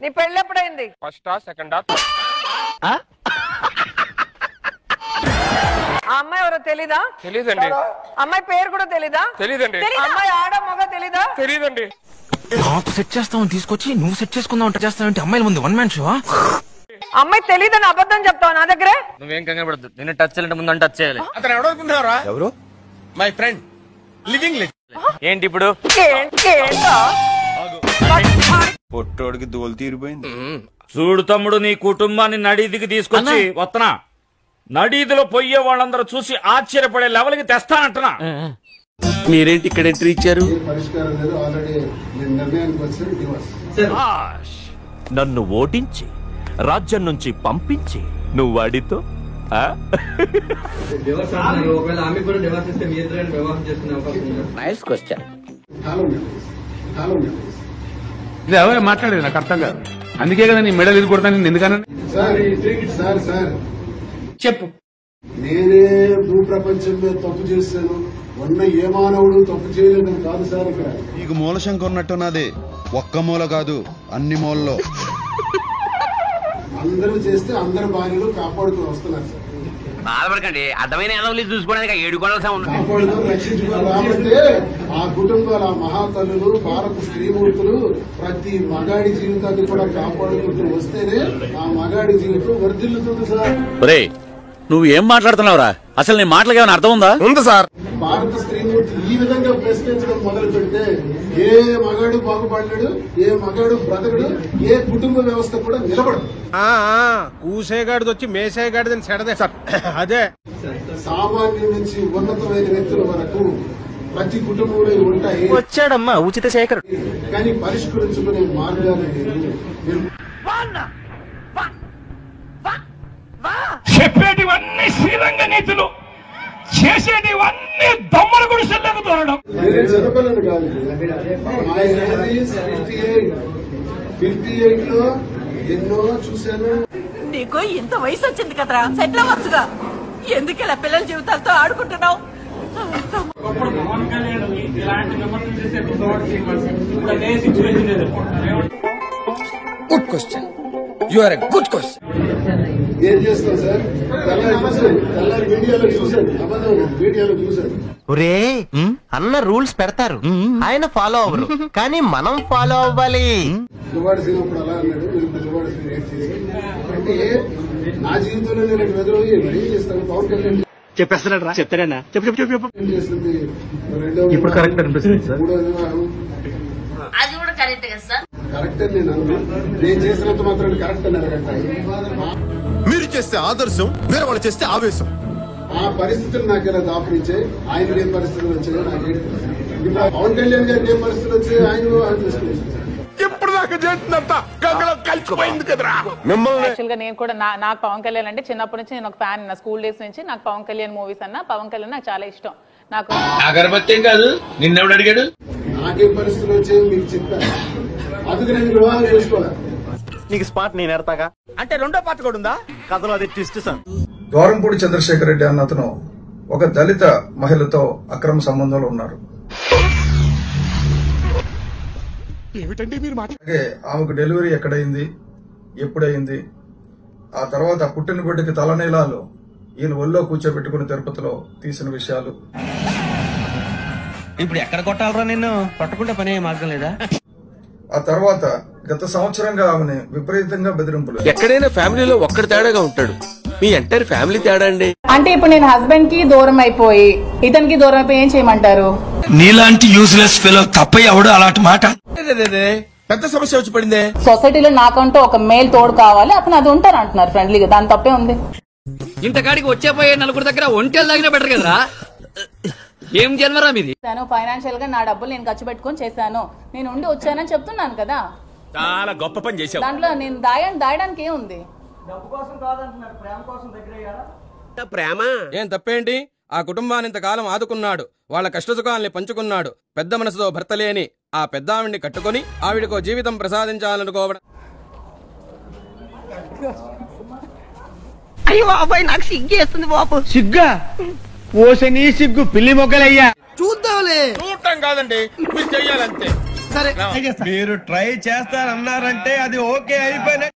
నీ పెళ్లి ఎప్పుడైంది? ఫస్టా సెకండా? ఆ అమ్మాయి ఎవరో తెలీదా? తెలీదండి. అమ్మాయి పేరు కూడా తెలీదా? తెలీదండి. అమ్మాయి ఆడ మగ తెలీదా? తెలీదండి. నాకు సెట్ చేస్తామని తీసుకొచ్చి నువ్వు సెట్ చేసుకుందాం చేస్తావంటే అమ్మాయిల ముందు వన్ మ్యాన్ షో. అమ్మాయి తెలీదని అబద్ధం చెప్తావు నా దగ్గరే. నువ్వేం కంగారు పడద్దు, నేను టచ్ చేయాలంటే ముందు టచ్ చేయాలి. అతను ఎవడనుకుంటున్నారా? ఎవరు? My friend living legend. ఏంటి ఇప్పుడు? పొట్టోడికి దోలు తీరిపోయింది. చూడు తమ్ముడు, నీ కుటుంబాన్ని నడీదికి తీసుకొచ్చి వస్తున్నా. నడీదిలో పోయే వాళ్ళందరూ చూసి ఆశ్చర్యపడే లెవెల్కి తెస్తానంటున్నా. మీరేంటి ఇక్కడ ఎంట్రీ ఇచ్చారు? నన్ను ఓడించి రాజ్యం నుంచి పంపించి నువ్వు వాడితో నైస్ క్వశ్చన్. ఇది ఎవరు మాట్లాడేది నాకు అర్థం కాదు. అందుకే కదా నీ మెడల్ ఇది కొడతాను ఎందుకన్నా. చెప్పు. నేనే భూ ప్రపంచం మీద తప్పు చేశాను, ఉన్న ఏ మానవుడు తప్పు చేయలేదని కాదు సార్. ఇక్కడ నీకు మూల శంక ఉన్నట్టున్నది. ఒక్క మూల కాదు, అన్ని మూలలో. అందరూ చేస్తే అందరి భార్యలు కాపాడుతూ వస్తున్నారు సార్. బాధపడకండి, అర్థమైన ఎదవలు చూసుకోవడానికి 7 గొడవలు కాపాడుతూ రక్షించుకొని రాబట్టే ఆ కుటుంబాల మహాతల్లులు, భారత స్త్రీమూర్తులు ప్రతి మగాడి జీవితాన్ని కూడా కాపాడుకుంటూ వస్తేనే ఆ మగాడి జీవితం వర్ధిల్లుతుంది సార్. నువ్వు ఏం మాట్లాడుతున్నావురా? అసలు నీ మాటలకి ఏమైనా అర్థం ఉందా? ఉంది సార్. భారత స్త్రీమూర్తి ఈ విధంగా ప్రశ్నించడం మొదలు పెడితే ఏ మగాడు బాగుపడ్డాడు, ఏ మగాడు బ్రతకడు, ఏ కుటుంబ వ్యవస్థ కూడా నిలబడదు. కూసేగాడిది వచ్చి మేసేగాడిదని సెడదే సార్. అదే సామాన్యుల నుంచి ఉన్నతమైన వ్యక్తుల వరకు ప్రతి కుటుంబంలో ఉంటాయి. వచ్చాడమ్మా ఉచిత శేఖర్. కానీ పరిష్కరించుకునే మార్గాలు లేవు. చెప్పేటివన్నీ శ్రీరంగ నీతులు, చేసేటివన్నీ దమ్మల గుడిసెల్లకు దూరడం. నేను చిన్నపిల్లని కాదు. 58 లో ఎన్నో చూశాను. నీకు ఇంత వయసు వచ్చింది కదరా, సెటిల్ అవ్వచ్చుగా. ఎందుకు ఇలా పిల్లల జీవితాలతో ఆడుకుంటున్నావు? Good question. You are a good question. ఏం చేస్తాం సార్? తెల్లారి మీడియాలో చూశాను, అబద్ధం మీడియాలో చూశాను. ఒరే అన్న రూల్స్ పెడతారు, ఆయన ఫాలో అవ్వరు, కానీ మనం ఫాలో అవ్వాలి. దువాడి సినిమా అలా అన్నాడు, దువాడి సినిమా ఏం చేశాను అంటే నా జీవితంలో నేను ఎదురయ్యి ఏం చేస్తాను. పవన్ కళ్యాణ్ చెప్పేస్తున్నాడు రా, చెప్తాడన్నా. చెప్పు. ఏం చేస్తుంది? రెండో ఇప్పుడు కరెక్ట్ అనిపిస్తుంది సార్. మూడో వివాహం అది కూడా కరెక్ట్ కదా సార్. కరెక్ట్ అని నేను చేసినంత మాత్రం కరెక్ట్ అని అడగండి. మీరు చేస్తే ఆదర్శం, వేరే వాళ్ళు చేస్తే ఆవేశం. ఆ పరిస్థితులు నాకు ఎలా దాపురించాయి, ఆయన ఏం పరిస్థితులు వచ్చాయో నాకేం తెలుసు. ఇప్పుడు పవన్ కళ్యాణ్ గారికి ఏం పరిస్థితులు వచ్చాయి ఆయన తీసుకునేసి ఇప్పుడు దాకా చేసినంత గంగలో కలిసిపోయింది కదరా మిమ్మల్ని. యాక్చువల్ గా నేను కూడా నాకు పవన్ కళ్యాణ్ అంటే చిన్నప్పటి నుంచి నేను ఒక ఫ్యాన్. నా స్కూల్ డేస్ నుంచి నాకు పవన్ కళ్యాణ్ మూవీస్ అన్న, పవన్ కళ్యాణ్ నాకు చాలా ఇష్టం. నాకు అగరబత్తి కాదు, నిన్నెవడు అడిగాడు? నాకేం పరిస్థితులు వచ్చాయో మీకు చెప్పాను. అందుకు నేను వివాహం చేసుకోవాలి. నీకు స్పాట్ నేను ఎడతాగా అంటే రెండో పార్ట్ కూడా ఉందా కథలో? అది ట్విస్ట్ సార్. ద్వారంపూడి చంద్రశేఖర్ రెడ్డి అన్న అతను ఒక దళిత మహిళతో అక్రమ సంబంధంలో ఉన్నారు. అలాగే ఆమెకు డెలివరీ ఎక్కడైంది, ఎప్పుడైంది, ఆ తర్వాత పుట్టిన బిడ్డకి తలనీలాలు ఈయన ఒళ్ళో కూర్చోబెట్టుకుని తిరుపతిలో తీసిన విషయాలు. ఇప్పుడు ఎక్కడ కొట్టాలరా నిన్ను? పట్టుకుంటే పని మార్గం లేదా? ఆ తర్వాత గత సంవత్సరంగా ఆమెను విపరీతంగా బెదిరింపులు. ఎక్కడైనా ఫ్యామిలీలో ఒక్కడి తేడాగా ఉంటాడు, మీ ఎంటైర్ ఫ్యామిలీ తేడా అండి. అంటే ఇప్పుడు నేను హస్బెండ్ కి దూరం అయిపోయి ఇతనికి దూరం అయిపోయి ఏం చేయమంటారు? నీలాంటి యూజ్లెస్ ఫెలో తప్ప ఎవడు అలాంటి మాట. పెద్ద సమస్య వచ్చి పడిందే. సొసైటీలో నాకంటూ ఒక మేల్ తోడు కావాలి, అతను అది ఉంటారు అంటున్నారు ఫ్రెండ్లీగా. దాని తప్పే ఉంది. ఇంతకాడికి వచ్చేపోయే నలుగురు దగ్గర ఒంటెలు తాగినా బెటర్ కదరా. ఏం జన్మరా మీది? ఫైనాన్షియల్ గా నా డబ్బులు నేను ఖర్చు పెట్టుకొని చేశాను, నేను ఉండి వచ్చానని చెప్తున్నాను కదా. చాలా గొప్ప పని చేశావు. దాంట్లో నేను దాయడానికి ఏముంది? ప్రేమ ఏం తప్పేంటి? ఆ కుటుంబాన్ని ఇంతకాలం ఆదుకున్నాడు, వాళ్ళ కష్టసుఖాల్ని పంచుకున్నాడు. పెద్ద మనసుతో భర్త లేని ఆ పెద్ద ఆవిడ్ని కట్టుకుని ఆవిడకో జీవితం ప్రసాదించాలనుకోవడం. అయ్యో బాబాయ్, నాకు సిగ్గేస్తుంది బాబు. సిగ్గా? ఓసని సిగ్గు పిల్లి మొగ్గలయ్యా. చూద్దాంలే. చూడటం కాదండి, మీరు చెయ్యాలంతే. సరే మీరు ట్రై చేస్తారన్నారంటే అది ఓకే అయిపోయిన